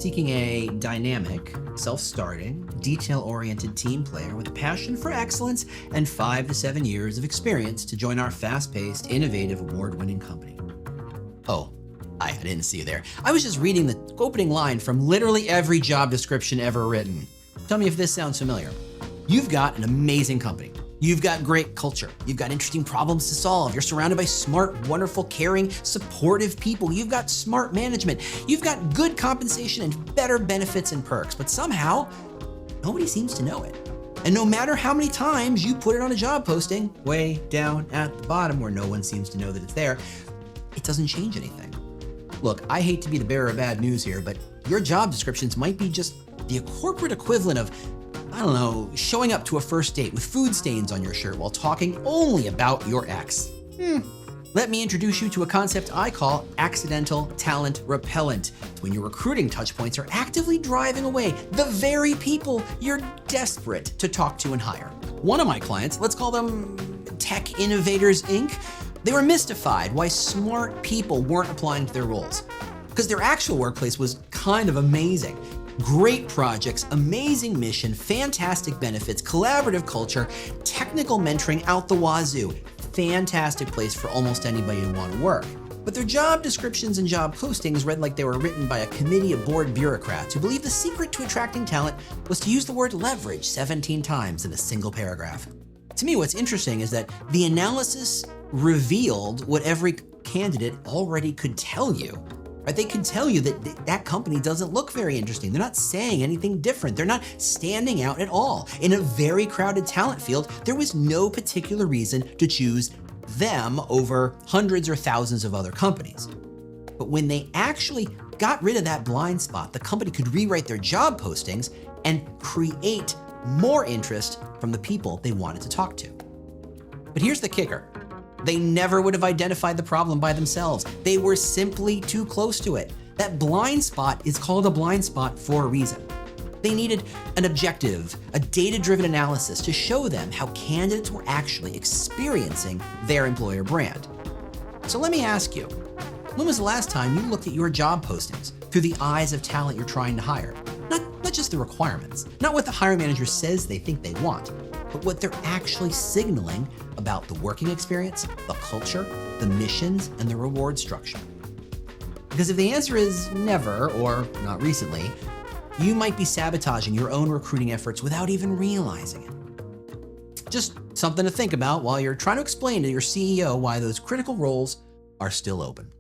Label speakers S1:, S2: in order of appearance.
S1: seeking a dynamic, self-starting, detail-oriented team player with a passion for excellence and 5 to 7 years of experience to join our fast-paced, innovative, award-winning company. Oh, I didn't see you there. I was just reading the opening line from literally every job description ever written. Tell me if this sounds familiar. You've got an amazing company. You've got great culture. You've got interesting problems to solve. You're surrounded by smart, wonderful, caring, supportive people. You've got smart management. You've got good compensation and better benefits and perks, but somehow nobody seems to know it. And no matter how many times you put it on a job posting, way down at the bottom where no one seems to know that it's there, it doesn't change anything. Look, I hate to be the bearer of bad news here, but your job descriptions might be just the corporate equivalent of, I don't know, showing up to a first date with food stains on your shirt while talking only about your ex. Let me introduce you to a concept I call accidental talent repellent. It's when your recruiting touchpoints are actively driving away the very people you're desperate to talk to and hire. One of my clients, let's call them Tech Innovators Inc., they were mystified why smart people weren't applying to their roles, because their actual workplace was kind of amazing. Great projects, amazing mission, fantastic benefits, collaborative culture, technical mentoring out the wazoo. Fantastic place for almost anybody to want to work. But their job descriptions and job postings read like they were written by a committee of bored bureaucrats who believed the secret to attracting talent was to use the word leverage 17 times in a single paragraph. To me, what's interesting is that the analysis revealed what every candidate already could tell you. Right? They could tell you that that company doesn't look very interesting. They're not saying anything different. They're not standing out at all. In a very crowded talent field, there was no particular reason to choose them over hundreds or thousands of other companies. But when they actually got rid of that blind spot, the company could rewrite their job postings and create more interest from the people they wanted to talk to. But here's the kicker. They never would have identified the problem by themselves. They were simply too close to it. That blind spot is called a blind spot for a reason. They needed an objective, a data-driven analysis to show them how candidates were actually experiencing their employer brand. So let me ask you, when was the last time you looked at your job postings through the eyes of talent you're trying to hire? Not just the requirements, not what the hiring manager says they think they want, but what they're actually signaling about the working experience, the culture, the missions, and the reward structure. Because if the answer is never or not recently, you might be sabotaging your own recruiting efforts without even realizing it. Just something to think about while you're trying to explain to your CEO why those critical roles are still open.